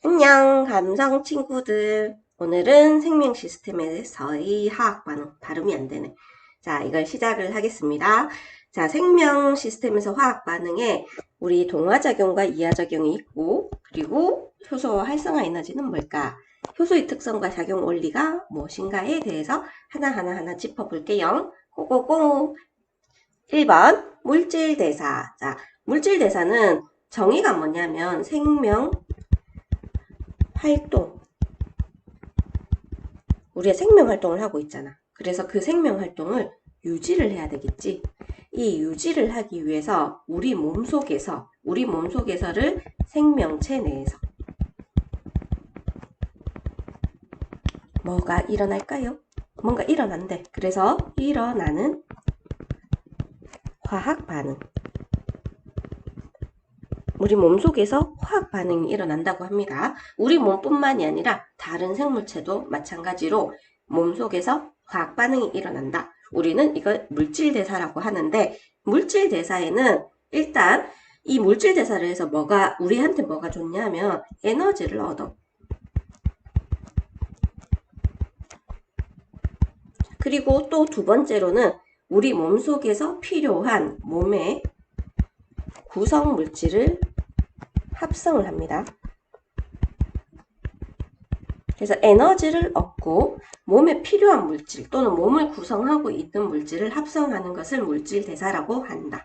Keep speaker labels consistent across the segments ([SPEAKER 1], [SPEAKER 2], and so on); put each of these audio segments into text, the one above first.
[SPEAKER 1] 안녕, 감성 친구들. 오늘은 생명 시스템에서의 화학 반응, 발음이 안 되네. 자, 이걸 시작을 하겠습니다. 자, 생명 시스템에서 화학 반응에 우리 동화작용과 이하작용이 있고, 그리고 효소와 활성화 에너지는 뭘까? 효소의 특성과 작용 원리가 무엇인가에 대해서 하나하나 짚어볼게요. 고고고! 1번, 물질대사. 자, 물질대사는 정의가 뭐냐면 생명 활동, 우리가 생명 활동을 하고 있잖아. 그래서 그 생명 활동을 유지를 해야 되겠지. 이 유지를 하기 위해서 우리 몸속에서를 생명체 내에서 뭐가 일어날까요? 뭔가 일어난대. 그래서 일어나는 화학 반응. 우리 몸속에서 화학 반응이 일어난다고 합니다. 우리 몸뿐만이 아니라 다른 생물체도 마찬가지로 몸속에서 화학 반응이 일어난다. 우리는 이걸 물질대사라고 하는데, 물질대사에는 일단 이 물질대사를 해서 우리한테 뭐가 좋냐면 에너지를 얻어. 그리고 또 두 번째로는 우리 몸속에서 필요한 몸의 구성 물질을 합성을 합니다. 그래서 에너지를 얻고 몸에 필요한 물질 또는 몸을 구성하고 있는 물질을 합성하는 것을 물질대사라고 한다.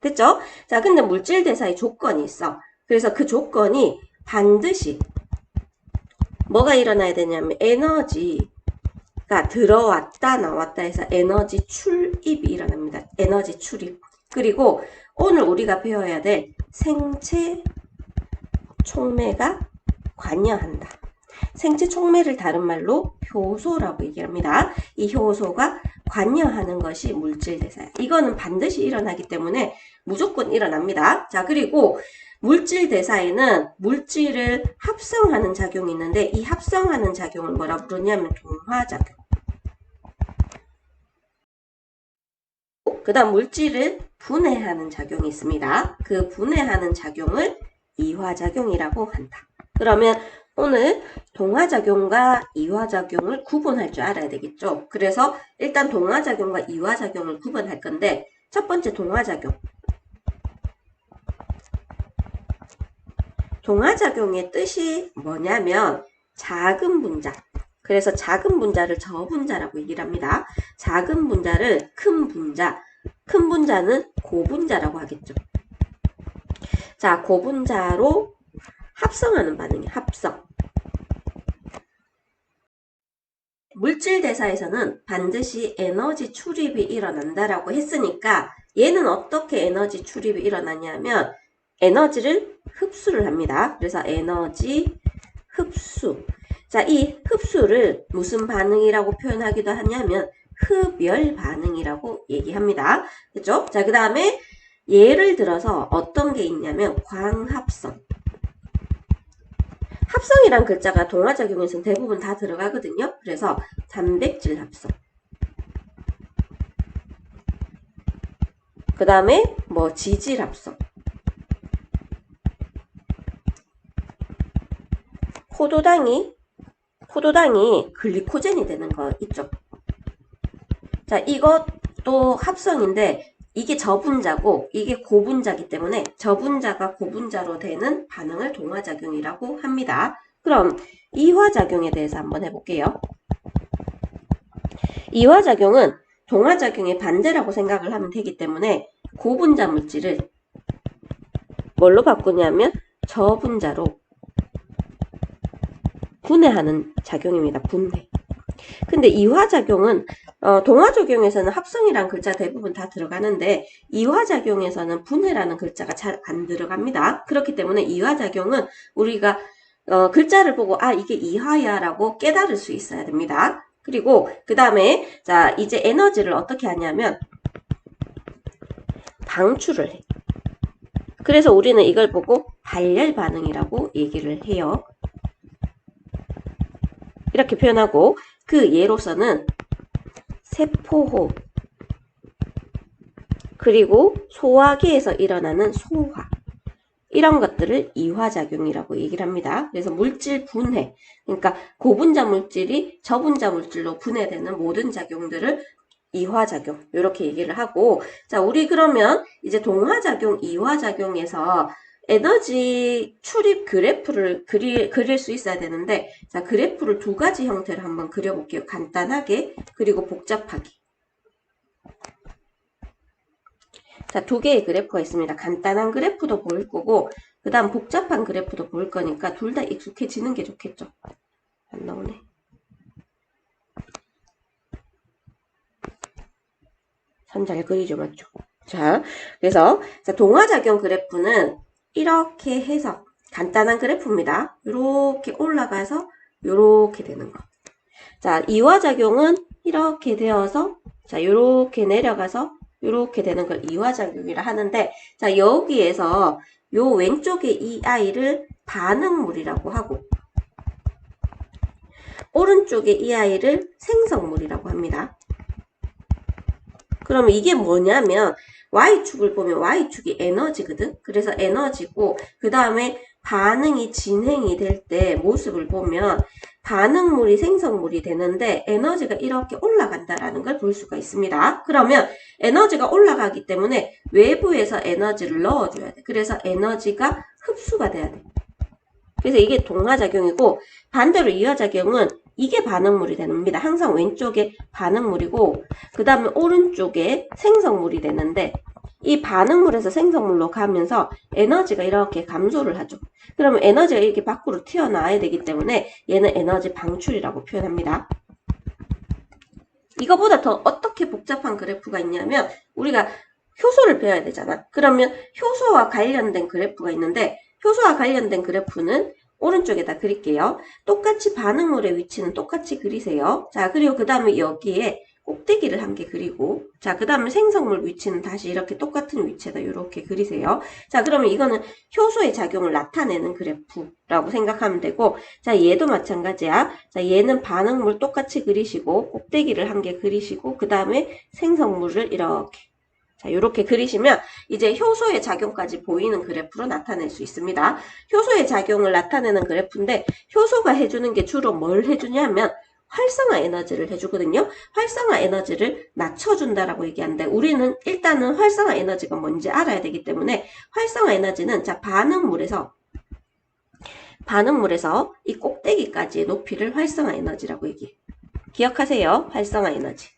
[SPEAKER 1] 됐죠? 자, 근데 물질대사의 조건이 있어. 그래서 그 조건이 반드시 뭐가 일어나야 되냐면 에너지가 들어왔다 나왔다 해서 에너지 출입이 일어납니다. 에너지 출입. 그리고 오늘 우리가 배워야 될 생체 촉매가 관여한다. 생체 촉매를 다른 말로 효소라고 얘기합니다. 이 효소가 관여하는 것이 물질대사야. 이거는 반드시 일어나기 때문에 무조건 일어납니다. 자, 그리고 물질대사에는 물질을 합성하는 작용이 있는데 이 합성하는 작용을 뭐라 부르냐면 동화작용. 그 다음 물질을 분해하는 작용이 있습니다. 그 분해하는 작용을 이화작용이라고 한다. 그러면 오늘 동화작용과 이화작용을 구분할 줄 알아야 되겠죠. 그래서 일단 동화작용과 이화작용을 구분할 건데 첫 번째 동화작용. 동화작용의 뜻이 뭐냐면 작은 분자. 그래서 작은 분자를 저분자라고 얘기를 합니다. 작은 분자를 큰 분자, 큰 분자는 고분자라고 하겠죠. 자, 고분자로 합성하는 반응이에요. 합성. 물질대사에서는 반드시 에너지 출입이 일어난다라고 했으니까 얘는 어떻게 에너지 출입이 일어나냐면 에너지를 흡수를 합니다. 그래서 에너지 흡수. 자, 이 흡수를 무슨 반응이라고 표현하기도 하냐면 흡열 반응이라고 얘기합니다. 그죠? 자, 그 다음에 예를 들어서 어떤 게 있냐면 광합성. 합성이란 글자가 동화작용에서는 대부분 다 들어가거든요. 그래서 단백질 합성. 그 다음에 지질 합성. 포도당이 글리코젠이 되는 거 있죠. 자, 이것도 합성인데 이게 저분자고 이게 고분자기 때문에 저분자가 고분자로 되는 반응을 동화작용이라고 합니다. 그럼 이화작용에 대해서 한번 해볼게요. 이화작용은 동화작용의 반대라고 생각을 하면 되기 때문에 고분자 물질을 뭘로 바꾸냐면 저분자로 분해하는 작용입니다. 분해. 근데 이화작용은 동화작용에서는 합성이란 글자 대부분 다 들어가는데 이화작용에서는 분해라는 글자가 잘 안 들어갑니다. 그렇기 때문에 이화작용은 우리가 글자를 보고 이게 이화야 라고 깨달을 수 있어야 됩니다. 그리고 그 다음에 자 이제 에너지를 어떻게 하냐면 방출을 해. 그래서 우리는 이걸 보고 발열 반응이라고 얘기를 해요. 이렇게 표현하고 그 예로서는 세포호흡 그리고 소화기에서 일어나는 소화 이런 것들을 이화작용이라고 얘기를 합니다. 그래서 물질 분해, 그러니까 고분자 물질이 저분자 물질로 분해되는 모든 작용들을 이화작용 이렇게 얘기를 하고, 자, 우리 그러면 이제 동화작용, 이화작용에서 에너지 출입 그래프를 그릴 수 있어야 되는데, 자, 그래프를 두 가지 형태로 한번 그려볼게요. 간단하게, 그리고 복잡하게. 자, 두 개의 그래프가 있습니다. 간단한 그래프도 보일 거고, 그 다음 복잡한 그래프도 보일 거니까 둘 다 익숙해지는 게 좋겠죠. 안 나오네. 선 잘 그리죠, 맞죠? 자, 그래서 자, 동화작용 그래프는 이렇게 해서 간단한 그래프입니다. 이렇게 올라가서 이렇게 되는 거. 자, 이화작용은 이렇게 되어서 자, 이렇게 내려가서 이렇게 되는 걸 이화작용이라 하는데, 자, 여기에서 요 왼쪽에 이 아이를 반응물이라고 하고, 오른쪽에 이 아이를 생성물이라고 합니다. 그러면 이게 뭐냐면 Y축을 보면 Y축이 에너지거든. 그래서 에너지고, 그 다음에 반응이 진행이 될 때 모습을 보면 반응물이 생성물이 되는데 에너지가 이렇게 올라간다라는 걸 볼 수가 있습니다. 그러면 에너지가 올라가기 때문에 외부에서 에너지를 넣어줘야 돼. 그래서 에너지가 흡수가 돼야 돼. 그래서 이게 동화작용이고, 반대로 이화작용은 이게 반응물이 됩니다. 항상 왼쪽에 반응물이고, 그 다음에 오른쪽에 생성물이 되는데, 이 반응물에서 생성물로 가면서 에너지가 이렇게 감소를 하죠. 그러면 에너지가 이렇게 밖으로 튀어나와야 되기 때문에 얘는 에너지 방출이라고 표현합니다. 이거보다 더 어떻게 복잡한 그래프가 있냐면, 우리가 효소를 배워야 되잖아. 그러면 효소와 관련된 그래프가 있는데, 효소와 관련된 그래프는 오른쪽에다 그릴게요. 똑같이 반응물의 위치는 똑같이 그리세요. 자, 그리고 그 다음에 여기에 꼭대기를 한 개 그리고, 자, 그 다음에 생성물 위치는 다시 이렇게 똑같은 위치에다 이렇게 그리세요. 자, 그러면 이거는 효소의 작용을 나타내는 그래프라고 생각하면 되고, 자, 얘도 마찬가지야. 자, 얘는 반응물 똑같이 그리시고, 꼭대기를 한 개 그리시고, 그 다음에 생성물을 이렇게. 자, 이렇게 그리시면 이제 효소의 작용까지 보이는 그래프로 나타낼 수 있습니다. 효소의 작용을 나타내는 그래프인데, 효소가 해주는 게 주로 뭘 해주냐면 활성화 에너지를 해주거든요. 활성화 에너지를 낮춰준다라고 얘기하는데, 우리는 일단은 활성화 에너지가 뭔지 알아야 되기 때문에, 활성화 에너지는 자, 반응물에서 이 꼭대기까지의 높이를 활성화 에너지라고 얘기해요. 기억하세요. 활성화 에너지.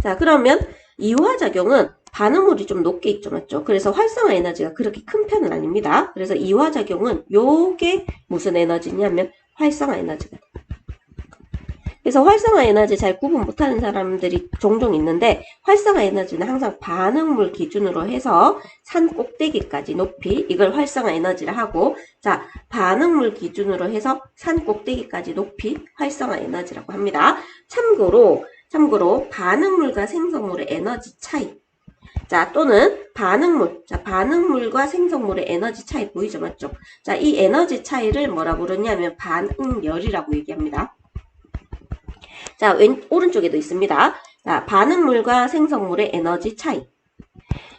[SPEAKER 1] 자, 그러면 이화작용은 반응물이 좀 높게 있죠, 맞죠? 그래서 활성화 에너지가 그렇게 큰 편은 아닙니다. 그래서 이화작용은 요게 무슨 에너지냐면 활성화 에너지가 돼요. 그래서 활성화 에너지 잘 구분 못하는 사람들이 종종 있는데, 활성화 에너지는 항상 반응물 기준으로 해서 산 꼭대기까지 높이, 이걸 활성화 에너지라 하고, 자, 반응물 기준으로 해서 산 꼭대기까지 높이 활성화 에너지라고 합니다. 참고로 반응물과 생성물의 에너지 차이, 자, 또는 반응물과 생성물의 에너지 차이 보이죠, 맞죠? 자, 이 에너지 차이를 뭐라 부르냐면 반응열이라고 얘기합니다. 자, 오른쪽에도 있습니다. 자, 반응물과 생성물의 에너지 차이.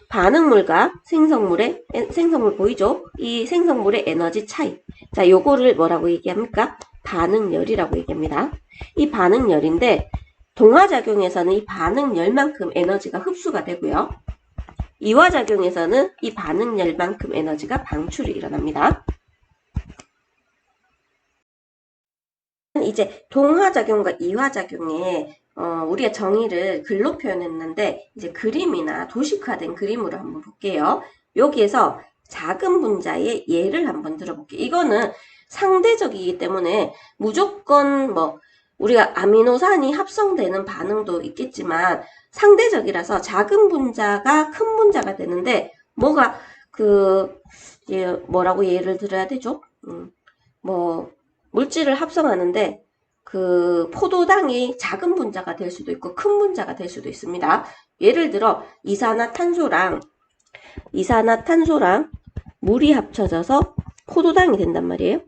[SPEAKER 1] 반응물과 생성물 보이죠? 이 생성물의 에너지 차이. 자, 요거를 뭐라고 얘기합니까? 반응열이라고 얘기합니다. 이 반응열인데, 동화작용에서는 이 반응열만큼 에너지가 흡수가 되고요. 이화작용에서는 이 반응열만큼 에너지가 방출이 일어납니다. 이제 동화작용과 이화작용에 우리가 정의를 글로 표현했는데, 이제 그림이나 도식화된 그림으로 한번 볼게요. 여기에서 작은 분자의 예를 한번 들어볼게요. 이거는 상대적이기 때문에 무조건 우리가 아미노산이 합성되는 반응도 있겠지만 상대적이라서 작은 분자가 큰 분자가 되는데, 뭐라고 예를 들어야 되죠? 물질을 합성하는데 그 포도당이 작은 분자가 될 수도 있고 큰 분자가 될 수도 있습니다. 예를 들어 이산화탄소랑 물이 합쳐져서 포도당이 된단 말이에요.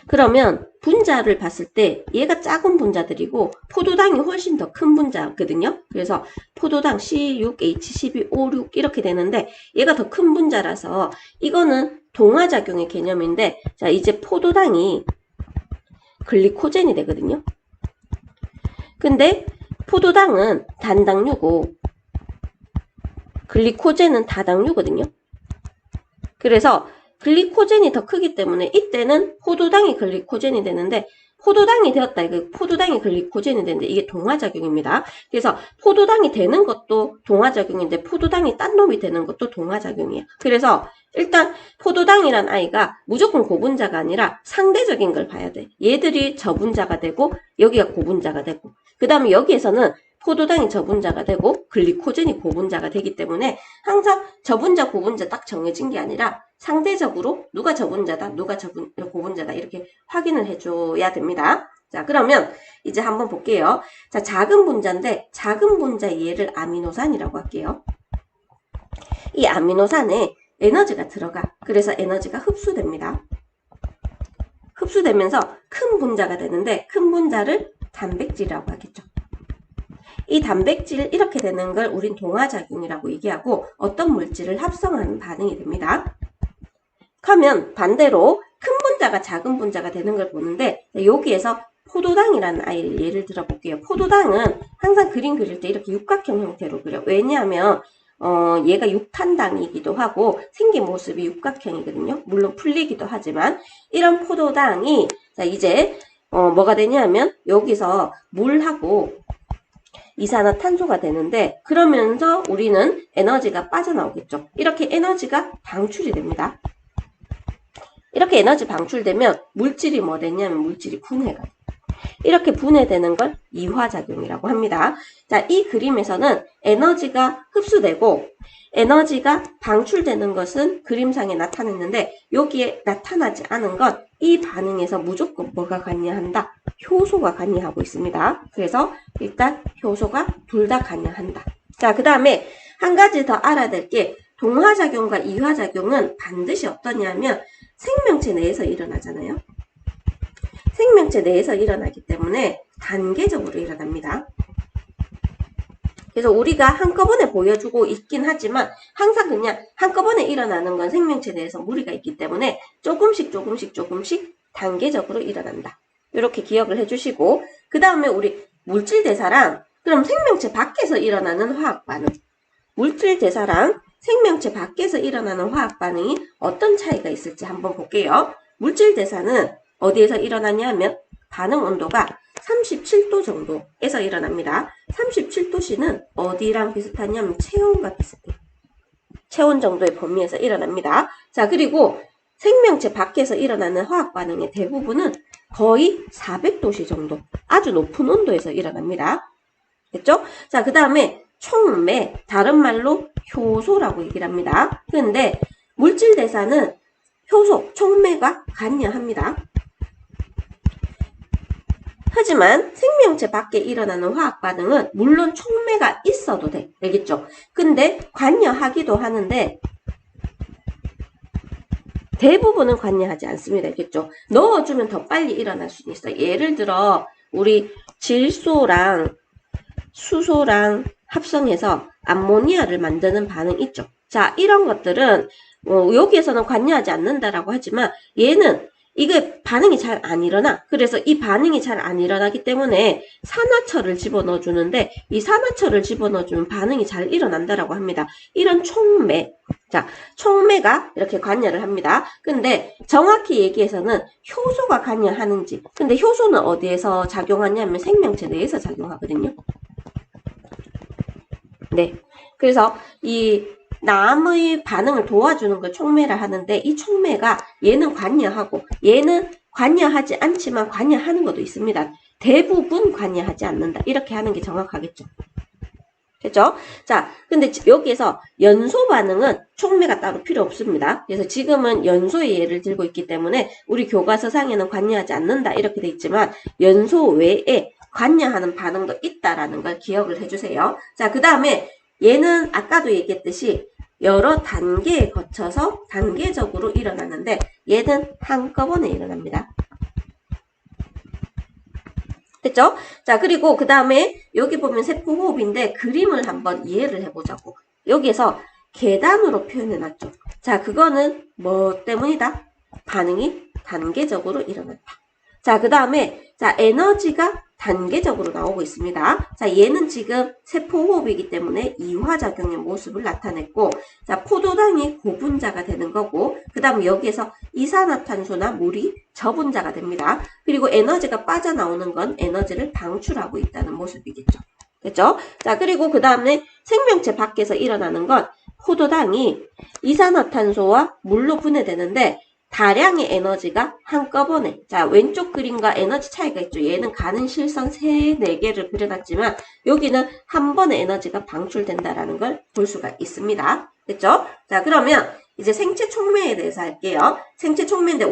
[SPEAKER 1] 그러면 분자를 봤을 때 얘가 작은 분자들이고 포도당이 훨씬 더 큰 분자거든요. 그래서 포도당 C6, H12, O6 이렇게 되는데 얘가 더 큰 분자라서 이거는 동화작용의 개념인데, 자, 이제 포도당이 글리코젠이 되거든요. 근데 포도당은 단당류고 글리코젠은 다당류거든요. 그래서 글리코젠이 더 크기 때문에 이때는 포도당이 글리코젠이 되는데, 포도당이 되었다. 포도당이 글리코젠이 되는데 이게 동화작용입니다. 그래서 포도당이 되는 것도 동화작용인데 포도당이 딴 놈이 되는 것도 동화작용이에요. 그래서 일단 포도당이란 아이가 무조건 고분자가 아니라 상대적인 걸 봐야 돼. 얘들이 저분자가 되고 여기가 고분자가 되고, 그 다음에 여기에서는 포도당이 저분자가 되고 글리코젠이 고분자가 되기 때문에 항상 저분자 고분자 딱 정해진 게 아니라 상대적으로 누가 저분자다 누가 고분자다 이렇게 확인을 해줘야 됩니다. 자, 그러면 이제 한번 볼게요. 자, 작은 분자인데 작은 분자의 얘를 아미노산이라고 할게요. 이 아미노산에 에너지가 들어가. 그래서 에너지가 흡수됩니다. 흡수되면서 큰 분자가 되는데 큰 분자를 단백질이라고 하겠죠. 이 단백질 이렇게 되는 걸 우린 동화작용이라고 얘기하고 어떤 물질을 합성하는 반응이 됩니다. 그러면 반대로 큰 분자가 작은 분자가 되는 걸 보는데, 여기에서 포도당이라는 아이를 예를 들어 볼게요. 포도당은 항상 그림 그릴 때 이렇게 육각형 형태로 그려. 왜냐하면 얘가 육탄당이기도 하고 생긴 모습이 육각형이거든요. 물론 풀리기도 하지만 이런 포도당이 자 이제 뭐가 되냐면 여기서 물하고 이산화탄소가 되는데, 그러면서 우리는 에너지가 빠져나오겠죠. 이렇게 에너지가 방출이 됩니다. 이렇게 에너지 방출되면 물질이 뭐 되냐면 물질이 분해가 돼요. 이렇게 분해되는 걸 이화작용이라고 합니다. 자, 이 그림에서는 에너지가 흡수되고 에너지가 방출되는 것은 그림상에 나타냈는데 여기에 나타나지 않은 것, 이 반응에서 무조건 뭐가 관여한다? 효소가 관여하고 있습니다. 그래서 일단 효소가 둘 다 관여한다. 자, 그 다음에 한 가지 더 알아야 될 게 동화작용과 이화작용은 반드시 어떠냐면 생명체 내에서 일어나잖아요. 생명체 내에서 일어나기 때문에 단계적으로 일어납니다. 그래서 우리가 한꺼번에 보여주고 있긴 하지만 항상 그냥 한꺼번에 일어나는 건 생명체 내에서 무리가 있기 때문에 조금씩 단계적으로 일어난다. 이렇게 기억을 해주시고, 그 다음에 우리 물질 대사랑 그럼 생명체 밖에서 일어나는 화학 반응, 물질 대사랑 생명체 밖에서 일어나는 화학 반응이 어떤 차이가 있을지 한번 볼게요. 물질 대사는 어디에서 일어나냐면 반응 온도가 37도 정도에서 일어납니다. 37도씨는 어디랑 비슷하냐면 체온과 비슷해요. 체온 정도의 범위에서 일어납니다. 자, 그리고 생명체 밖에서 일어나는 화학 반응의 대부분은 거의 400도씨 정도, 아주 높은 온도에서 일어납니다. 됐죠? 자, 그 다음에 촉매, 다른 말로 효소라고 얘기를 합니다. 그런데 물질 대사는 효소, 촉매가 관여합니다. 하지만 생명체 밖에 일어나는 화학 반응은 물론 촉매가 있어도 돼. 알겠죠? 근데 관여하기도 하는데 대부분은 관여하지 않습니다. 알겠죠? 넣어주면 더 빨리 일어날 수 있어요. 예를 들어 우리 질소랑 수소랑 합성해서 암모니아를 만드는 반응 있죠. 자, 이런 것들은 여기에서는 관여하지 않는다라고 하지만 얘는 이게 반응이 잘 안 일어나. 그래서 이 반응이 잘 안 일어나기 때문에 산화철을 집어넣어 주는데 이 산화철을 집어넣어 주면 반응이 잘 일어난다라고 합니다. 이런 촉매. 자, 촉매가 이렇게 관여를 합니다. 근데 정확히 얘기해서는 효소가 관여하는지. 근데 효소는 어디에서 작용하냐면 생명체 내에서 작용하거든요. 네. 그래서 이 남의 반응을 도와주는 걸 촉매라 하는데 이 촉매가 얘는 관여하고 얘는 관여하지 않지만 관여하는 것도 있습니다. 대부분 관여하지 않는다. 이렇게 하는 게 정확하겠죠. 됐죠? 자, 근데 여기에서 연소 반응은 촉매가 따로 필요 없습니다. 그래서 지금은 연소의 예를 들고 있기 때문에 우리 교과서상에는 관여하지 않는다 이렇게 돼 있지만 연소 외에 관여하는 반응도 있다라는 걸 기억을 해주세요. 자, 그 다음에 얘는 아까도 얘기했듯이 여러 단계에 거쳐서 단계적으로 일어나는데 얘는 한꺼번에 일어납니다. 됐죠? 자, 그리고 그 다음에 여기 보면 세포호흡인데 그림을 한번 이해를 해보자고. 여기에서 계단으로 표현해놨죠. 자, 그거는 뭐 때문이다? 반응이 단계적으로 일어난다. 자, 그 다음에 자, 에너지가 단계적으로 나오고 있습니다. 자, 얘는 지금 세포호흡이기 때문에 이화작용의 모습을 나타냈고, 자, 포도당이 고분자가 되는 거고, 그 다음에 여기에서 이산화탄소나 물이 저분자가 됩니다. 그리고 에너지가 빠져나오는 건 에너지를 방출하고 있다는 모습이겠죠. 됐죠? 자, 그리고 그 다음에 생명체 밖에서 일어나는 건 포도당이 이산화탄소와 물로 분해되는데, 다량의 에너지가 한꺼번에, 자, 왼쪽 그림과 에너지 차이가 있죠. 얘는 가는 실선 3, 4개를 그려놨지만 여기는 한 번에 에너지가 방출된다라는 걸 볼 수가 있습니다. 됐죠? 자, 그러면 이제 생체 촉매에 대해서 할게요. 생체 촉매인데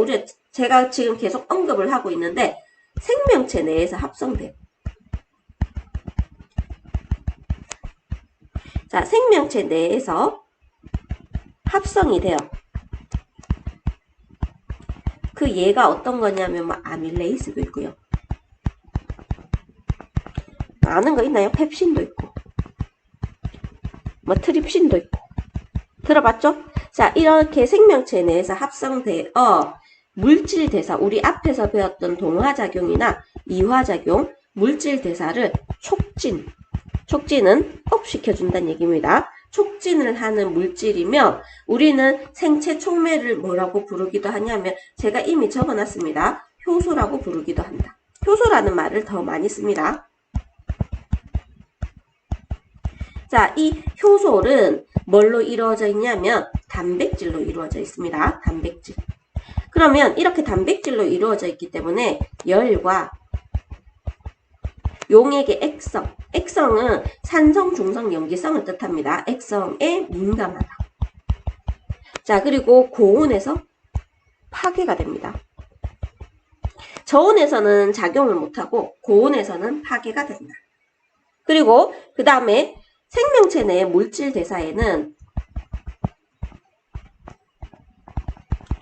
[SPEAKER 1] 제가 지금 계속 언급을 하고 있는데 생명체 내에서 합성돼요. 자, 생명체 내에서 합성이 돼요. 그 얘가 어떤 거냐면 뭐 아밀레이스도 있고요. 아는 거 있나요? 펩신도 있고 뭐 트립신도 있고 들어봤죠? 자, 이렇게 생명체 내에서 합성되어 물질 대사, 우리 앞에서 배웠던 동화작용이나 이화작용, 물질 대사를 촉진은 업 시켜준다는 얘기입니다. 촉진을 하는 물질이며 우리는 생체 촉매를 뭐라고 부르기도 하냐면 제가 이미 적어놨습니다. 효소라고 부르기도 한다. 효소라는 말을 더 많이 씁니다. 자, 이 효소는 뭘로 이루어져 있냐면 단백질로 이루어져 있습니다. 단백질. 그러면 이렇게 단백질로 이루어져 있기 때문에 열과 용액의 액성, 액성은 산성, 중성, 염기성을 뜻합니다. 액성에 민감하다. 자, 그리고 고온에서 파괴가 됩니다. 저온에서는 작용을 못하고 고온에서는 파괴가 된다. 그리고 그 다음에 생명체 내의 물질 대사에는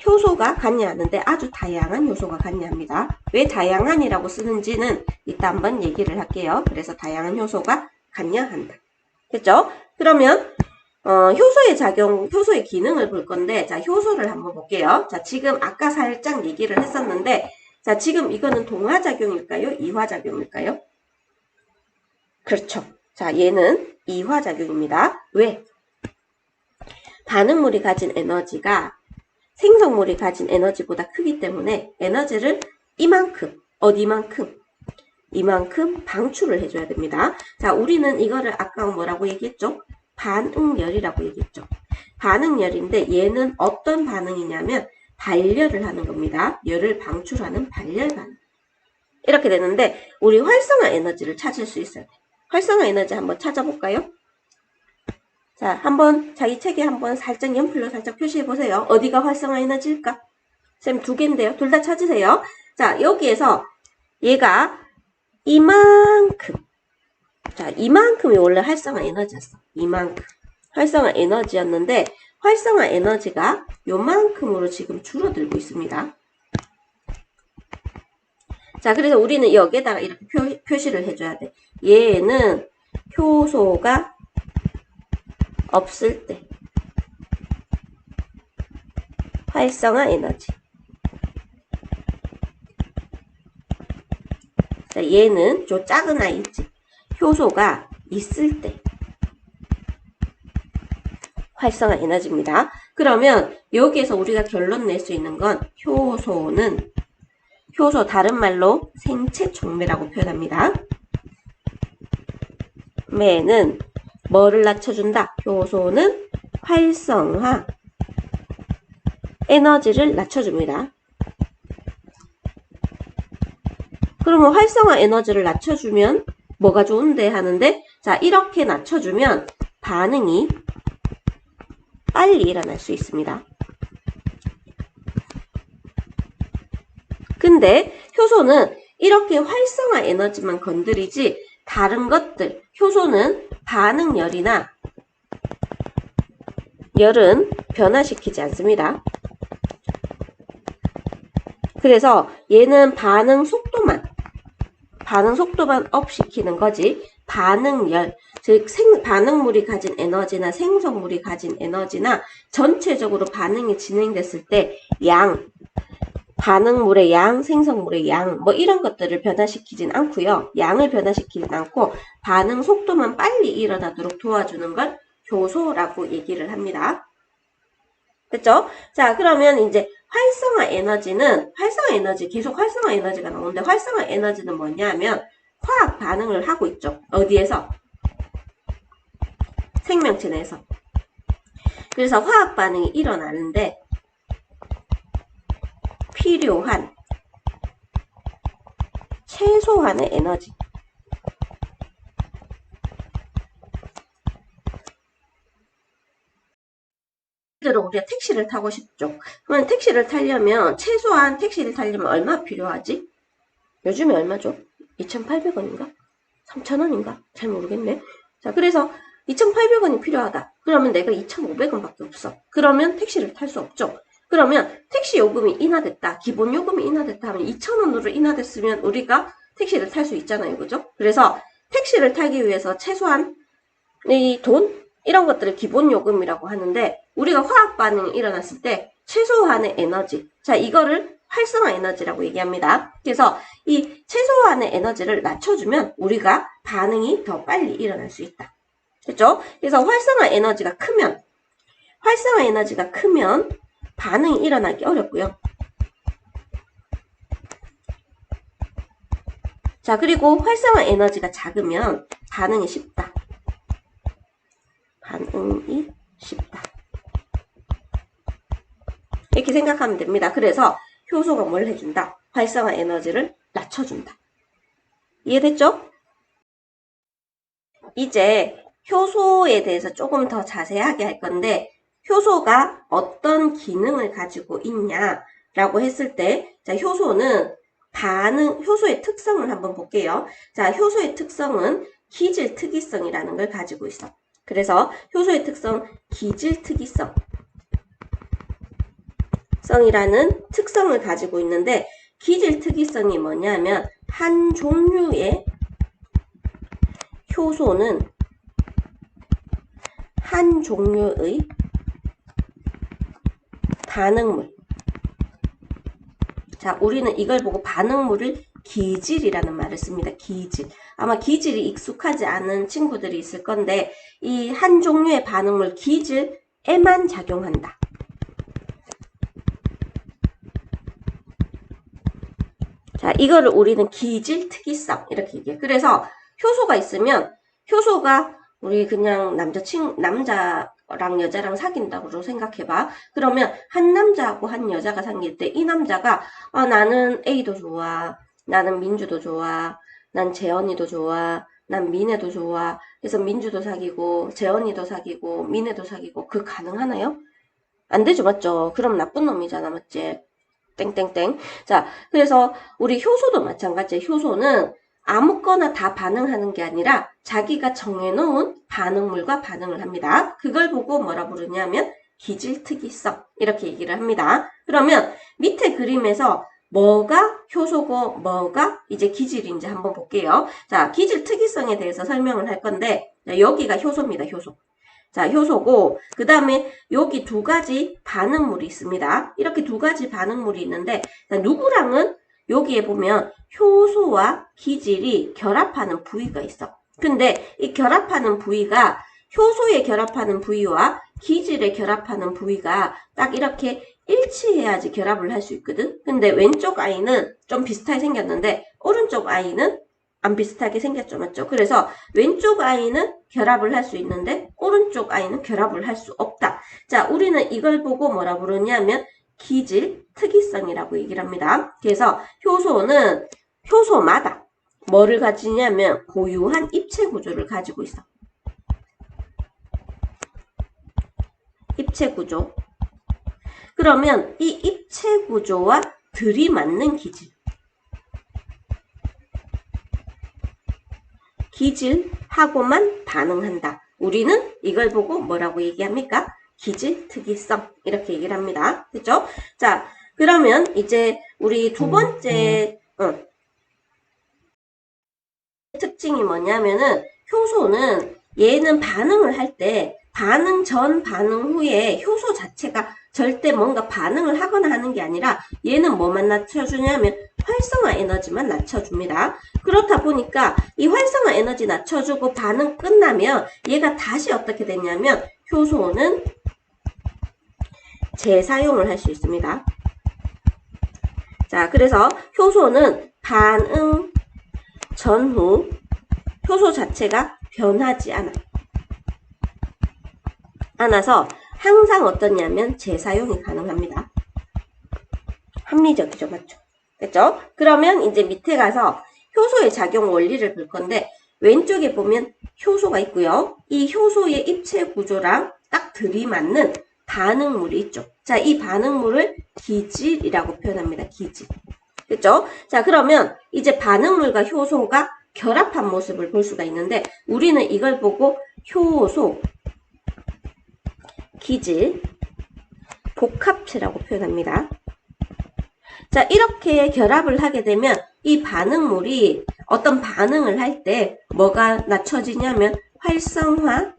[SPEAKER 1] 효소가 관여하는데 아주 다양한 효소가 관여합니다. 왜 다양한이라고 쓰는지는 이따 한번 얘기를 할게요. 그래서 다양한 효소가 관여한다. 됐죠? 그러면 효소의 작용, 효소의 기능을 볼 건데 자, 효소를 한번 볼게요. 자, 지금 아까 살짝 얘기를 했었는데 자, 지금 이거는 동화작용일까요? 이화작용일까요? 그렇죠. 자, 얘는 이화작용입니다. 왜? 반응물이 가진 에너지가 생성물이 가진 에너지보다 크기 때문에 에너지를 이만큼 방출을 해줘야 됩니다. 자, 우리는 이거를 아까 뭐라고 얘기했죠? 반응열이라고 얘기했죠. 반응열인데 얘는 어떤 반응이냐면 발열을 하는 겁니다. 열을 방출하는 발열 반응. 이렇게 되는데 우리 활성화 에너지를 찾을 수 있어요. 활성화 에너지 한번 찾아볼까요? 자, 한번 자기 책에 한번 살짝 연필로 살짝 표시해 보세요. 어디가 활성화 에너지일까? 쌤 2개인데요. 둘 다 찾으세요. 자, 여기에서 얘가 이만큼. 자, 이만큼이 원래 활성화 에너지였어. 이만큼. 활성화 에너지였는데 활성화 에너지가 요만큼으로 지금 줄어들고 있습니다. 자, 그래서 우리는 여기에다가 이렇게 표시를 해줘야 돼. 얘는 효소가 없을 때 활성화 에너지. 자, 얘는 저 작은 아이 있지. 효소가 있을 때 활성화 에너지입니다. 그러면 여기에서 우리가 결론 낼 수 있는 건 효소 다른 말로 생체 촉매라고 표현합니다. 매는 뭐를 낮춰준다? 효소는 활성화 에너지를 낮춰줍니다. 그러면 활성화 에너지를 낮춰주면 뭐가 좋은데 하는데 자, 이렇게 낮춰주면 반응이 빨리 일어날 수 있습니다. 근데 효소는 이렇게 활성화 에너지만 건드리지 다른 것들, 효소는 반응열이나 열은 변화시키지 않습니다. 그래서 얘는 반응 반응 속도만 업 시키는 거지. 반응열, 즉 반응물이 가진 에너지나 생성물이 가진 에너지나 전체적으로 반응이 진행됐을 때 양, 반응물의 양, 생성물의 양, 뭐 이런 것들을 변화시키진 않고요. 양을 변화시키진 않고 반응 속도만 빨리 일어나도록 도와주는 걸 효소라고 얘기를 합니다. 됐죠? 자, 그러면 이제 활성화 에너지는, 활성화 에너지, 계속 활성화 에너지가 나오는데, 활성화 에너지는 뭐냐면, 화학 반응을 하고 있죠. 어디에서? 생명체 내에서. 그래서 화학 반응이 일어나는데, 필요한 최소한의 에너지. 우리가 택시를 타고 싶죠. 그러면 택시를 타려면 최소한 택시를 타려면 얼마 필요하지? 요즘에 얼마죠? 2,800원인가? 3,000원인가? 잘 모르겠네. 자, 그래서 2,800원이 필요하다. 그러면 내가 2,500원밖에 없어. 그러면 택시를 탈 수 없죠. 그러면 택시 요금이 인하됐다. 기본 요금이 인하됐다 하면 2,000원으로 인하됐으면 우리가 택시를 탈 수 있잖아요. 그죠? 그래서 택시를 타기 위해서 최소한 이 돈? 이런 것들을 기본 요금이라고 하는데 우리가 화학 반응이 일어났을 때 최소한의 에너지. 자, 이거를 활성화 에너지라고 얘기합니다. 그래서 이 최소한의 에너지를 낮춰주면 우리가 반응이 더 빨리 일어날 수 있다. 됐죠? 그래서 활성화 에너지가 크면 반응이 일어나기 어렵고요. 자, 그리고 활성화 에너지가 작으면 반응이 쉽다. 반응이 쉽다. 이렇게 생각하면 됩니다. 그래서 효소가 뭘 해준다? 활성화 에너지를 낮춰준다. 이해됐죠? 이제 효소에 대해서 조금 더 자세하게 할 건데 효소가 어떤 기능을 가지고 있냐라고 했을 때 자, 효소는 효소의 특성을 한번 볼게요. 자, 효소의 특성은 기질 특이성이라는 걸 가지고 있어. 그래서 효소의 특성 기질 특이성이라는 특성을 가지고 있는데 기질 특이성이 뭐냐면 한 종류의 효소는 한 종류의 반응물. 자, 우리는 이걸 보고 반응물을 기질이라는 말을 씁니다. 기질. 아마 기질이 익숙하지 않은 친구들이 있을 건데 이 한 종류의 반응물 기질에만 작용한다. 자, 이거를 우리는 기질 특이성 이렇게 얘기해요. 그래서 효소가 있으면 효소가 우리 그냥 남자랑 여자랑 사귄다고 생각해봐. 그러면 한 남자하고 한 여자가 사귈 때 이 남자가 나는 A도 좋아. 나는 민주도 좋아. 난 재현이도 좋아. 난 민혜도 좋아. 그래서 민주도 사귀고 재현이도 사귀고 민혜도 사귀고 그 가능하나요? 안 되죠, 맞죠? 그럼 나쁜 놈이잖아, 맞지? 땡땡땡. 자, 그래서 우리 효소도 마찬가지예요. 효소는 아무거나 다 반응하는 게 아니라 자기가 정해놓은 반응물과 반응을 합니다. 그걸 보고 뭐라 부르냐면 기질특이성 이렇게 얘기를 합니다. 그러면 밑에 그림에서 뭐가 효소고 뭐가 이제 기질인지 한번 볼게요. 자, 기질특이성에 대해서 설명을 할 건데 여기가 효소입니다. 효소. 자, 효소고 그 다음에 여기 두 가지 반응물이 있습니다. 이렇게 두 가지 반응물이 있는데 누구랑은 여기에 보면 효소와 기질이 결합하는 부위가 있어. 근데 이 결합하는 부위가 효소에 결합하는 부위와 기질에 결합하는 부위가 딱 이렇게 일치해야지 결합을 할 수 있거든. 근데 왼쪽 아이는 좀 비슷하게 생겼는데 오른쪽 아이는 안 비슷하게 생겼죠, 맞죠? 그래서 왼쪽 아이는 결합을 할 수 있는데 오른쪽 아이는 결합을 할 수 없다. 자, 우리는 이걸 보고 뭐라 부르냐면 기질 특이성이라고 얘기를 합니다. 그래서 효소는 효소마다 뭐를 가지냐면 고유한 입체 구조를 가지고 있어. 입체 구조. 그러면 이 입체 구조와 들이맞는 기질하고만 반응한다. 우리는 이걸 보고 뭐라고 얘기합니까? 기질 특이성 이렇게 얘기를 합니다. 그죠? 자, 그러면 이제 우리 두 번째 특징이 뭐냐면은 효소는 얘는 반응을 할 때 반응 전, 반응 후에 효소 자체가 절대 뭔가 반응을 하거나 하는 게 아니라 얘는 뭐만 낮춰주냐면 활성화 에너지만 낮춰줍니다. 그렇다 보니까 이 활성화 에너지 낮춰주고 반응 끝나면 얘가 다시 어떻게 되냐면 효소는 재사용을 할 수 있습니다. 자, 그래서 효소는 반응 전후 효소 자체가 변하지 않아서 항상 어떠냐면 재사용이 가능합니다. 합리적이죠, 맞죠? 됐죠? 그러면 이제 밑에 가서 효소의 작용 원리를 볼 건데 왼쪽에 보면 효소가 있고요. 이 효소의 입체 구조랑 딱 들이맞는 반응물이 있죠. 자, 이 반응물을 기질이라고 표현합니다. 기질. 됐죠? 자, 그러면 이제 반응물과 효소가 결합한 모습을 볼 수가 있는데 우리는 이걸 보고 효소, 기질, 복합체라고 표현합니다. 자, 이렇게 결합을 하게 되면 이 반응물이 어떤 반응을 할 때 뭐가 낮춰지냐면 활성화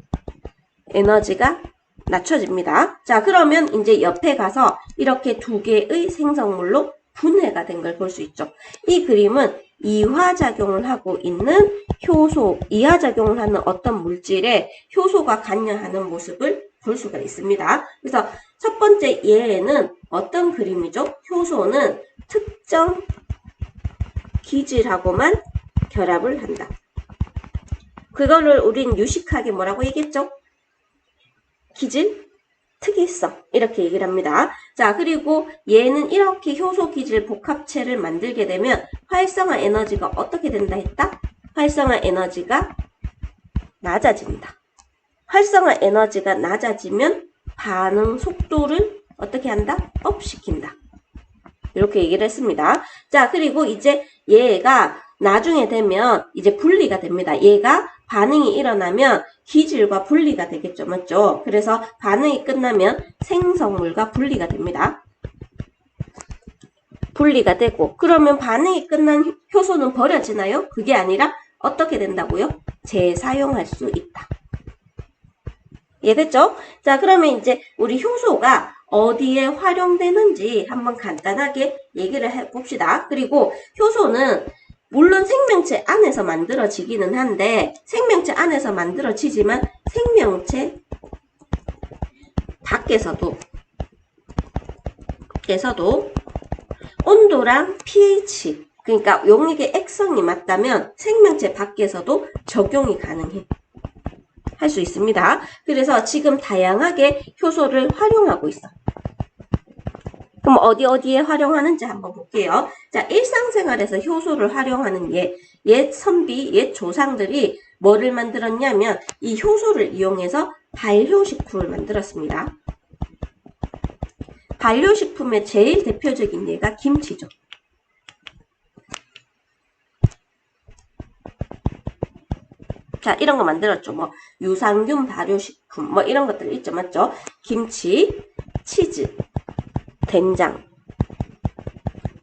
[SPEAKER 1] 에너지가 낮춰집니다. 자, 그러면 이제 옆에 가서 이렇게 두 개의 생성물로 분해가 된 걸 볼 수 있죠. 이 그림은 이화작용을 하고 있는 효소, 이하작용을 하는 어떤 물질에 효소가 관여하는 모습을 볼 수가 있습니다. 그래서 첫 번째 예에는 어떤 그림이죠? 효소는 특정 기질하고만 결합을 한다. 그거를 우린 유식하게 뭐라고 얘기했죠? 기질, 특이성 이렇게 얘기를 합니다. 자, 그리고 얘는 이렇게 효소 기질 복합체를 만들게 되면 활성화 에너지가 어떻게 된다 했다? 활성화 에너지가 낮아진다. 활성화 에너지가 낮아지면 반응 속도를 어떻게 한다? 업시킨다. 이렇게 얘기를 했습니다. 자, 그리고 이제 얘가 나중에 되면 이제 분리가 됩니다. 얘가 반응이 일어나면 기질과 분리가 되겠죠. 맞죠? 그래서 반응이 끝나면 생성물과 분리가 됩니다. 분리가 되고 그러면 반응이 끝난 효소는 버려지나요? 그게 아니라 어떻게 된다고요? 재사용할 수 있다. 이해됐죠? 자, 그러면 이제 우리 효소가 어디에 활용되는지 한번 간단하게 얘기를 해봅시다. 그리고 효소는 물론 생명체 안에서 만들어지기는 한데 생명체 안에서 만들어지지만 생명체 밖에서도 온도랑 pH 그러니까 용액의 액성이 맞다면 생명체 밖에서도 적용이 가능해. 할 수 있습니다. 그래서 지금 다양하게 효소를 활용하고 있어. 그럼 어디에 활용하는지 한번 볼게요. 자, 일상생활에서 효소를 활용하는 옛 선비, 옛 조상들이 뭐를 만들었냐면 이 효소를 이용해서 발효식품을 만들었습니다. 발효식품의 제일 대표적인 예가 김치죠. 자, 이런 거 만들었죠. 뭐 유산균 발효식품 뭐 이런 것들 있죠. 맞죠? 김치, 치즈, 된장.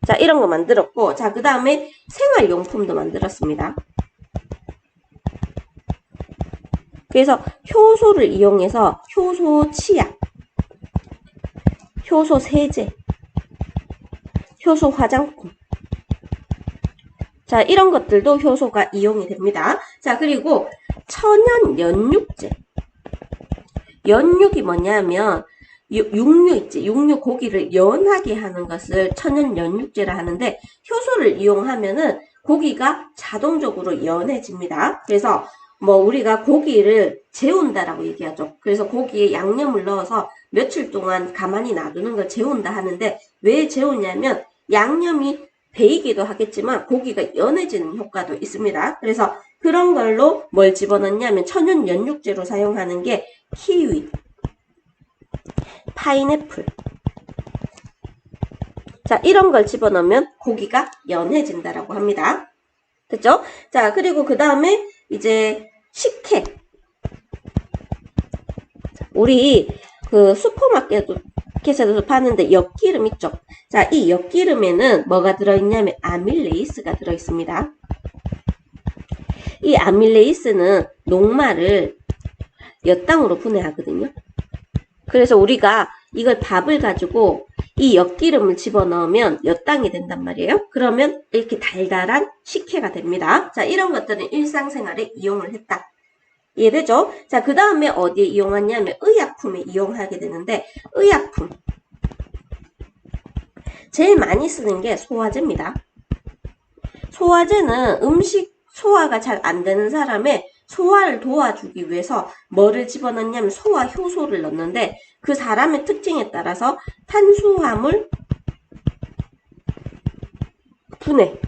[SPEAKER 1] 자, 이런 거 만들었고 자, 그 다음에 생활용품도 만들었습니다. 그래서 효소를 이용해서 효소 치약, 효소 세제, 효소 화장품. 자, 이런 것들도 효소가 이용이 됩니다. 자, 그리고 천연 연육제. 연육이 뭐냐면 육류 있지. 육류 고기를 연하게 하는 것을 천연 연육제라 하는데 효소를 이용하면은 고기가 자동적으로 연해집니다. 그래서 뭐 우리가 고기를 재운다라고 얘기하죠. 그래서 고기에 양념을 넣어서 며칠 동안 가만히 놔두는 걸 재운다 하는데 왜 재우냐면 양념이 배이기도 하겠지만 고기가 연해지는 효과도 있습니다. 그래서 그런 걸로 뭘 집어넣냐면 천연 연육제로 사용하는 게 키위, 파인애플. 자, 이런 걸 집어넣으면 고기가 연해진다라고 합니다. 됐죠? 자, 그리고 그 다음에 이제 식혜. 우리 그 슈퍼마켓에서 파는데 엿기름 있죠? 자, 이 엿기름에는 뭐가 들어있냐면 아밀레이스가 들어있습니다. 이 아밀레이스는 녹말을 엿당으로 분해하거든요. 그래서 우리가 이걸 밥을 가지고 이 엿기름을 집어넣으면 엿당이 된단 말이에요. 그러면 이렇게 달달한 식혜가 됩니다. 자, 이런 것들은 일상생활에 이용을 했다. 이해되죠? 자, 그 다음에 어디에 이용하냐면 의약품에 이용하게 되는데, 의약품. 제일 많이 쓰는 게 소화제입니다. 소화제는 음식 소화가 잘 안 되는 사람의 소화를 도와주기 위해서 뭐를 집어넣냐면 소화 효소를 넣는데, 그 사람의 특징에 따라서 탄수화물 분해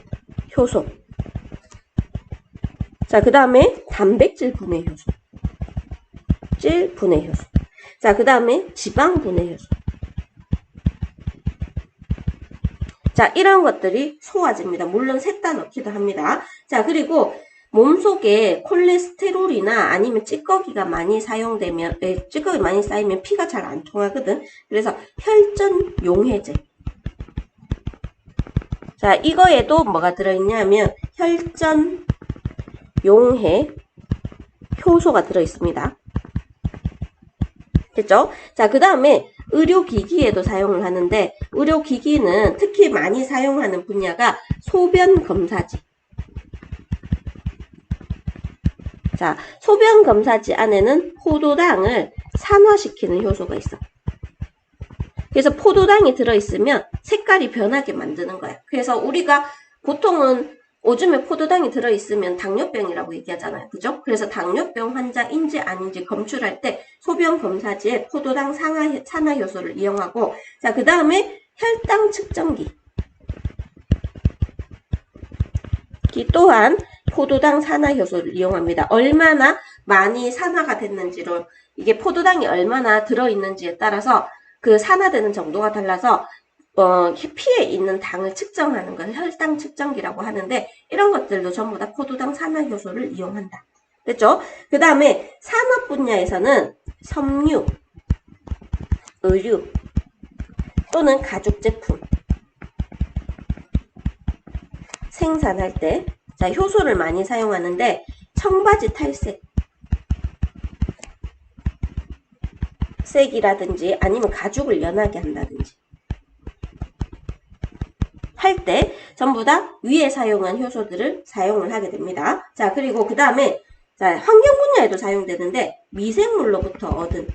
[SPEAKER 1] 효소. 자, 그 다음에 단백질 분해 효소. 질 분해 효소. 자, 그 다음에 지방 분해 효소. 자, 이런 것들이 소화제입니다. 물론 셋 다 넣기도 합니다. 자, 그리고 몸속에 콜레스테롤이나 아니면 찌꺼기가 많이 사용되면, 찌꺼기 많이 쌓이면 피가 잘 안 통하거든. 그래서 혈전 용해제. 자, 이거에도 뭐가 들어있냐면 혈전 용해 효소가 들어있습니다. 됐죠? 자, 그 다음에 의료기기에도 사용을 하는데, 의료기기는 특히 많이 사용하는 분야가 소변검사지. 자, 소변검사지 안에는 포도당을 산화시키는 효소가 있어. 그래서 포도당이 들어있으면 색깔이 변하게 만드는 거야. 그래서 우리가 보통은 오줌에 포도당이 들어있으면 당뇨병이라고 얘기하잖아요. 그죠? 그래서 당뇨병 환자인지 아닌지 검출할 때 소변검사지에 포도당 산화효소를 이용하고, 자, 그 다음에 혈당 측정기. 이 또한 포도당 산화효소를 이용합니다. 얼마나 많이 산화가 됐는지로, 이게 포도당이 얼마나 들어있는지에 따라서 그 산화되는 정도가 달라서 피에 있는 당을 측정하는 걸 혈당 측정기라고 하는데, 이런 것들도 전부 다 포도당 산화효소를 이용한다. 됐죠? 그 다음에 산업 분야에서는 섬유, 의류 또는 가죽 제품 생산할 때, 자, 효소를 많이 사용하는데 청바지 탈색 색이라든지 아니면 가죽을 연하게 한다든지 할 때 전부 다 위에 사용한 효소들을 사용을 하게 됩니다. 자, 그리고 그 다음에 자, 환경 분야에도 사용되는데 미생물로부터 얻은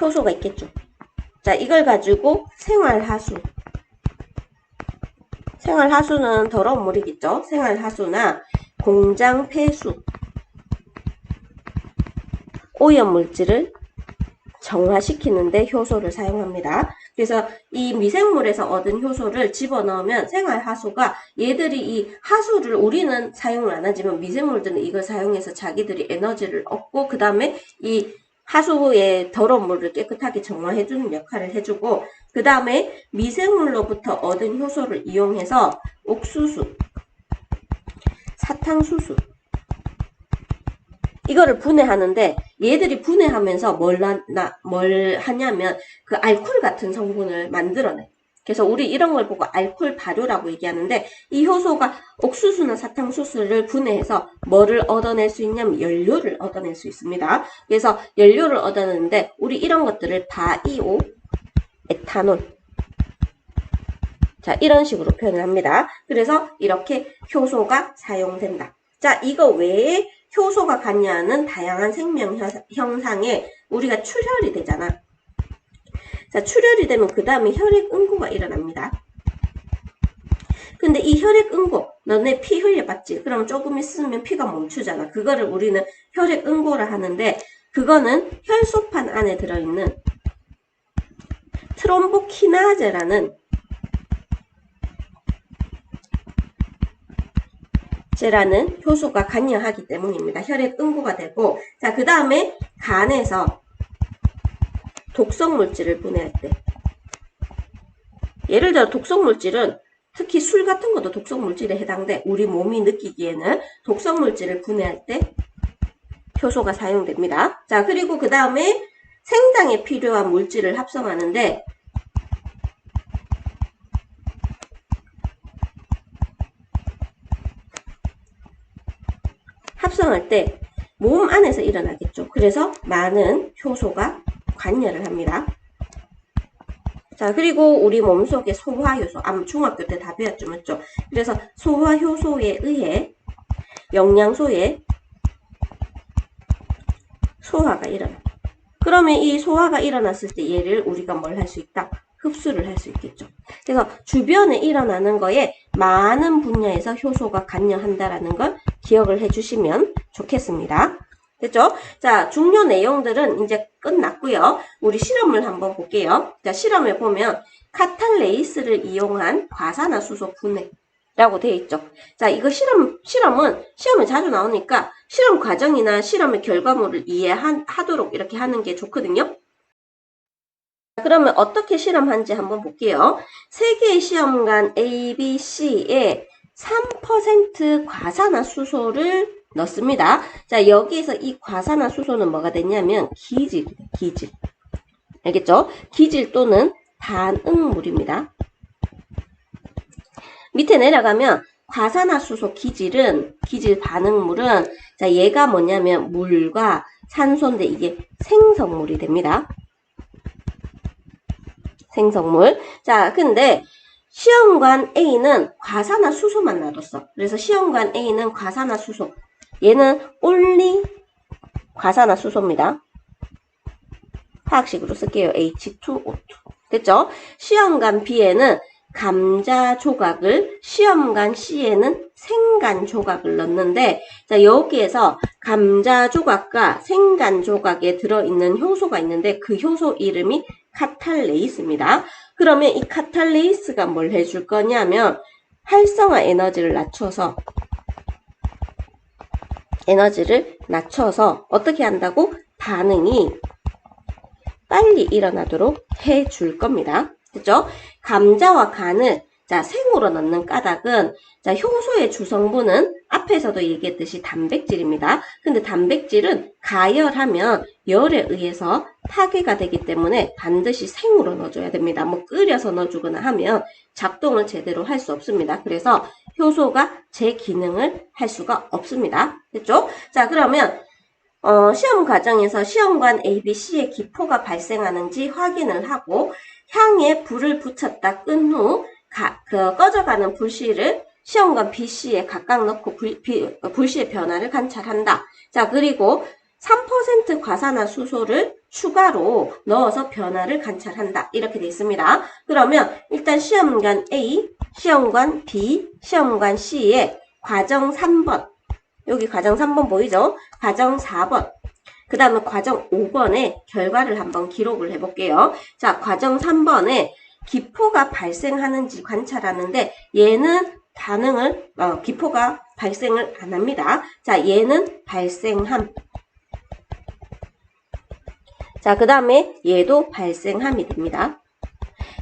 [SPEAKER 1] 효소가 있겠죠. 자, 이걸 가지고 생활하수는 더러운 물이겠죠. 생활하수나 공장 폐수, 오염물질을 정화시키는데 효소를 사용합니다. 그래서 이 미생물에서 얻은 효소를 집어넣으면 생활하수가, 얘들이 이 하수를 우리는 사용을 안 하지만 미생물들은 이걸 사용해서 자기들이 에너지를 얻고, 그 다음에 이 하수의 더러운 물을 깨끗하게 정화해주는 역할을 해주고, 그 다음에 미생물로부터 얻은 효소를 이용해서 옥수수, 사탕수수 이거를 분해하는데, 얘들이 분해하면서 뭘 하냐면 그 알코올 같은 성분을 만들어내. 그래서 우리 이런 걸 보고 알코올 발효라고 얘기하는데, 이 효소가 옥수수나 사탕수수를 분해해서 뭐를 얻어낼 수 있냐면 연료를 얻어낼 수 있습니다. 그래서 연료를 얻어내는데 우리 이런 것들을 바이오 에탄올, 자, 이런 식으로 표현을 합니다. 그래서 이렇게 효소가 사용된다. 자, 이거 외에 효소가 관여하는 다양한 생명 형상에 우리가 출혈이 되잖아. 자, 출혈이 되면 그 다음에 혈액응고가 일어납니다. 근데 이 혈액응고, 너네 피 흘려봤지? 그럼 조금 있으면 피가 멈추잖아. 그거를 우리는 혈액응고를 하는데, 그거는 혈소판 안에 들어있는 트롬보키나제라는 효소가 관여하기 때문입니다. 혈액응고가 되고, 자, 그 다음에 간에서 독성물질을 분해할 때, 예를 들어 독성물질은 특히 술 같은 것도 독성물질에 해당돼. 우리 몸이 느끼기에는 독성물질을 분해할 때 효소가 사용됩니다. 자, 그리고 그 다음에 생장에 필요한 물질을 합성하는데 합성할 때 몸 안에서 일어나겠죠. 그래서 많은 효소가 관여를 합니다. 자, 그리고 우리 몸속의 소화효소, 중학교 때 다 배웠죠, 맞죠? 그래서 소화효소에 의해 영양소의 소화가 일어나. 그러면 이 소화가 일어났을 때 얘를 우리가 뭘 할 수 있다? 흡수를 할 수 있겠죠. 그래서 주변에 일어나는 거에 많은 분야에서 효소가 관여한다라는 걸 기억을 해주시면 좋겠습니다. 됐죠? 자, 중요 내용들은 이제 끝났고요. 우리 실험을 한번 볼게요. 자, 실험에 보면 카탈레이스를 이용한 과산화수소 분해라고 되어 있죠. 자, 이거 실험은 시험에 자주 나오니까 실험 과정이나 실험의 결과물을 이해하도록 이렇게 하는 게 좋거든요. 그러면 어떻게 실험한지 한번 볼게요. 세 개의 시험관 A, B, C에 3% 과산화수소를 넣습니다. 자, 여기에서 이 과산화수소는 뭐가 됐냐면 기질. 알겠죠? 기질 또는 반응물입니다. 밑에 내려가면 과산화수소 기질 반응물은 자, 얘가 뭐냐면 물과 산소인데 이게 생성물이 됩니다. 생성물. 자, 근데 시험관 A는 과산화수소만 놔뒀어. 그래서 시험관 A는 과산화수소. 얘는 only 과산화수소입니다. 화학식으로 쓸게요. H2O2. 됐죠? 시험관 B에는 감자 조각을, 시험관 C에는 생간 조각을 넣는데, 자, 여기에서 감자 조각과 생간 조각에 들어있는 효소가 있는데, 그 효소 이름이 카탈레이스입니다. 그러면 이 카탈레이스가 뭘 해줄 거냐면, 활성화 에너지를 낮춰서 어떻게 한다고? 반응이 빨리 일어나도록 해줄 겁니다. 그죠? 감자와 간을 자, 생으로 넣는 까닭은 자, 효소의 주성분은 앞에서도 얘기했듯이 단백질입니다. 근데 단백질은 가열하면 열에 의해서 파괴가 되기 때문에 반드시 생으로 넣어줘야 됩니다. 뭐 끓여서 넣어주거나 하면 작동을 제대로 할 수 없습니다. 그래서 효소가 제 기능을 할 수가 없습니다. 됐죠? 자, 그러면 시험 과정에서 시험관 A, B, C의 기포가 발생하는지 확인을 하고 향에 불을 붙였다 끈 후 꺼져가는 불씨를 시험관 B, C에 각각 넣고 불씨의 변화를 관찰한다. 자, 그리고 3% 과산화수소를 추가로 넣어서 변화를 관찰한다. 이렇게 되어 있습니다. 그러면 일단 시험관 A, 시험관 B, 시험관 C의 과정 3번. 여기 과정 3번 보이죠? 과정 4번. 그 다음에 과정 5번에 결과를 한번 기록을 해볼게요. 자, 과정 3번에 기포가 발생하는지 관찰하는데 얘는 기포가 발생을 안 합니다. 자, 얘는 발생함. 자, 그 다음에 얘도 발생함이 됩니다.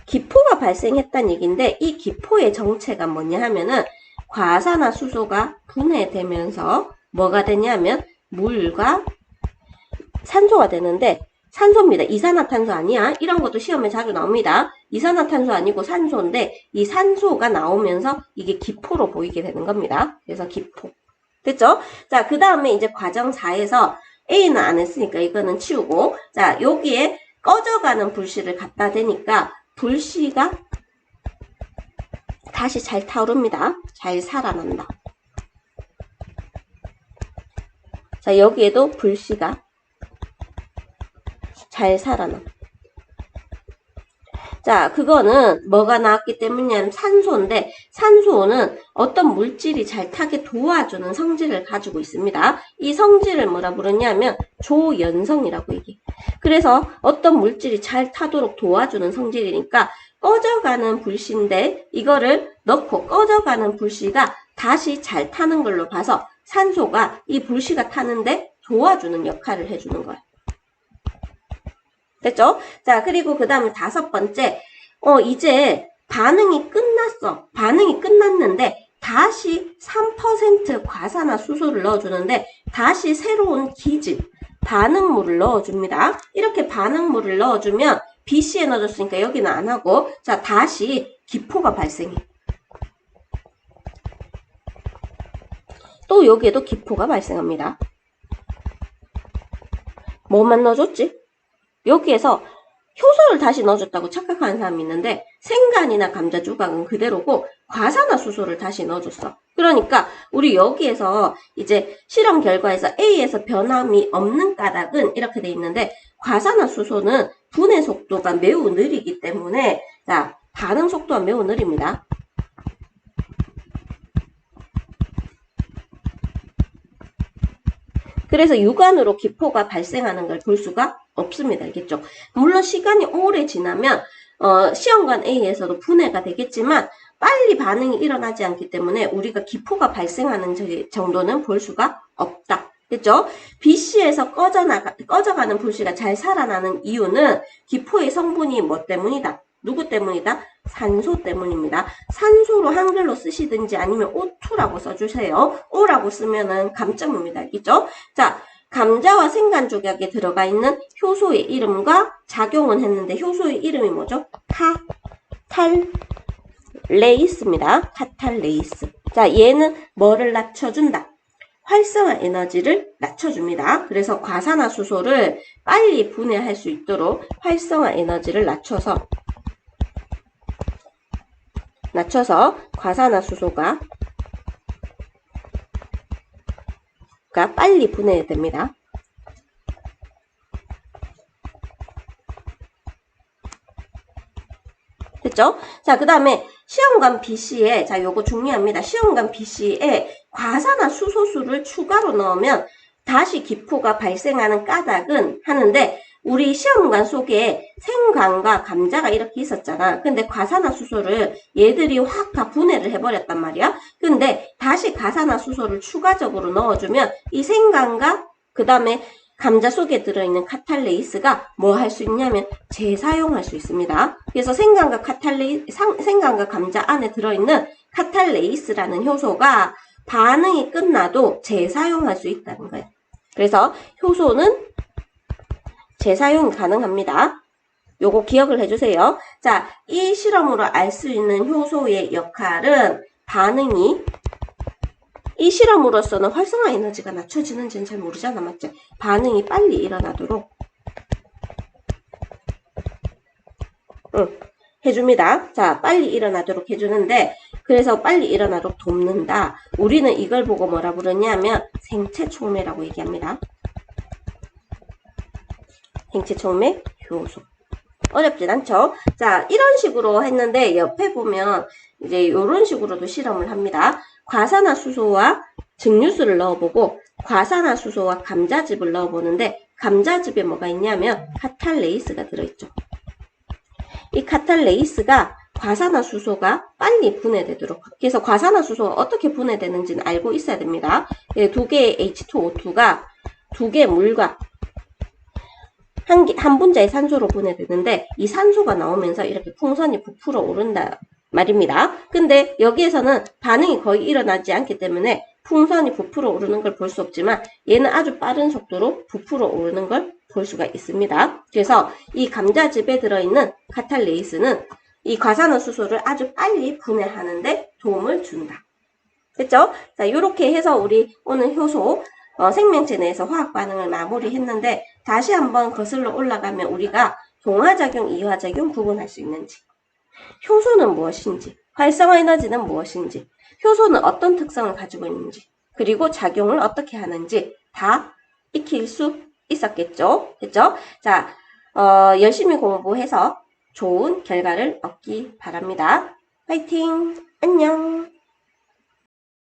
[SPEAKER 1] 기포가 발생했다는 얘기인데 이 기포의 정체가 뭐냐 하면은 과산화수소가 분해되면서 뭐가 되냐면 물과 산소가 되는데 산소입니다. 이산화탄소 아니야. 이런 것도 시험에 자주 나옵니다. 이산화탄소 아니고 산소인데 이 산소가 나오면서 이게 기포로 보이게 되는 겁니다. 그래서 기포. 됐죠? 자, 그 다음에 이제 과정 4에서 A는 안 했으니까 이거는 치우고 자, 여기에 꺼져가는 불씨를 갖다 대니까 불씨가 다시 잘 타오릅니다. 잘 살아난다. 자, 여기에도 불씨가 잘 살아남. 자, 그거는 뭐가 나왔기 때문이냐면 산소인데 산소는 어떤 물질이 잘 타게 도와주는 성질을 가지고 있습니다. 이 성질을 뭐라 부르냐면 조연성이라고 얘기해. 그래서 어떤 물질이 잘 타도록 도와주는 성질이니까 꺼져가는 불씨인데 이거를 넣고 꺼져가는 불씨가 다시 잘 타는 걸로 봐서 산소가 이 불씨가 타는데 도와주는 역할을 해주는 거예요. 됐죠? 자, 그리고 그 다음에 5번째, 이제 반응이 끝났어. 반응이 끝났는데 다시 3% 과산화수소를 넣어주는데 다시 새로운 기질, 반응물을 넣어줍니다. 이렇게 반응물을 넣어주면 BC에 넣어줬으니까 여기는 안 하고 자, 다시 기포가 발생해. 또 여기에도 기포가 발생합니다. 뭐만 넣어줬지? 여기에서 효소를 다시 넣어줬다고 착각하는 사람이 있는데 생간이나 감자 조각은 그대로고 과산화수소를 다시 넣어줬어. 그러니까 우리 여기에서 이제 실험 결과에서 A에서 변함이 없는 까닭은 이렇게 돼 있는데 과산화수소는 분해 속도가 매우 느리기 때문에 자 반응 속도가 매우 느립니다. 그래서 육안으로 기포가 발생하는 걸 볼 수가 없습니다. 알겠죠? 물론 시간이 오래 지나면 시험관 A에서도 분해가 되겠지만 빨리 반응이 일어나지 않기 때문에 우리가 기포가 발생하는 정도는 볼 수가 없다. 됐죠? BC에서 꺼져가는 불씨가 잘 살아나는 이유는 기포의 성분이 뭐 때문이다? 누구 때문이다? 산소 때문입니다. 산소로 한글로 쓰시든지 아니면 O2라고 써주세요. O라고 쓰면은 감점입니다. 알겠죠? 자, 감자와 생간 조각에 들어가 있는 효소의 이름과 작용은 했는데 효소의 이름이 뭐죠? 카탈레이스입니다. 카탈레이스. 자, 얘는 뭐를 낮춰준다? 활성화 에너지를 낮춰줍니다. 그래서 과산화수소를 빨리 분해할 수 있도록 활성화 에너지를 낮춰서 과산화수소가 빨리 분해됩니다. 됐죠? 자, 그 다음에 시험관 BC에, 자, 요거 중요합니다. 시험관 BC에 과산화수소수를 추가로 넣으면 다시 기포가 발생하는 까닭은 하는데, 우리 시험관 속에 생강과 감자가 이렇게 있었잖아. 근데 과산화수소를 얘들이 확 다 분해를 해버렸단 말이야. 근데 다시 과산화수소를 추가적으로 넣어주면 이 생강과 그 다음에 감자 속에 들어있는 카탈레이스가 뭐 할 수 있냐면 재사용할 수 있습니다. 그래서 생강과 감자 안에 들어있는 카탈레이스라는 효소가 반응이 끝나도 재사용할 수 있다는 거예요. 그래서 효소는 재사용이 가능합니다. 요거 기억을 해주세요. 자, 이 실험으로 알 수 있는 효소의 역할은 이 실험으로서는 활성화 에너지가 낮춰지는지는 잘 모르잖아, 맞지? 반응이 빨리 일어나도록 해줍니다. 자, 빨리 일어나도록 해주는데 그래서 빨리 일어나도록 돕는다. 우리는 이걸 보고 뭐라 부르냐면 생체촉매라고 얘기합니다. 생체촉매 효소. 어렵진 않죠? 자, 이런 식으로 했는데 옆에 보면 이제 이런 식으로도 실험을 합니다. 과산화수소와 증류수를 넣어보고 과산화수소와 감자즙을 넣어보는데 감자즙에 뭐가 있냐면 카탈레이스가 들어있죠. 이 카탈레이스가 과산화수소가 빨리 분해되도록 그래서 과산화수소가 어떻게 분해되는지는 알고 있어야 됩니다. 두 개의 H2O2가 두 개의 물과 한 분자의 산소로 분해되는데 이 산소가 나오면서 이렇게 풍선이 부풀어 오른다 말입니다. 근데 여기에서는 반응이 거의 일어나지 않기 때문에 풍선이 부풀어 오르는 걸 볼 수 없지만 얘는 아주 빠른 속도로 부풀어 오르는 걸 볼 수가 있습니다. 그래서 이 감자즙에 들어있는 카탈레이스는 이 과산화수소를 아주 빨리 분해하는데 도움을 준다. 됐죠? 자, 이렇게 해서 우리 오늘 효소 생명체 내에서 화학 반응을 마무리했는데 다시 한번 거슬러 올라가면 우리가 동화작용, 이화작용 구분할 수 있는지, 효소는 무엇인지, 활성화 에너지는 무엇인지, 효소는 어떤 특성을 가지고 있는지, 그리고 작용을 어떻게 하는지 다 익힐 수 있었겠죠? 됐죠? 자, 열심히 공부해서 좋은 결과를 얻기 바랍니다. 화이팅! 안녕!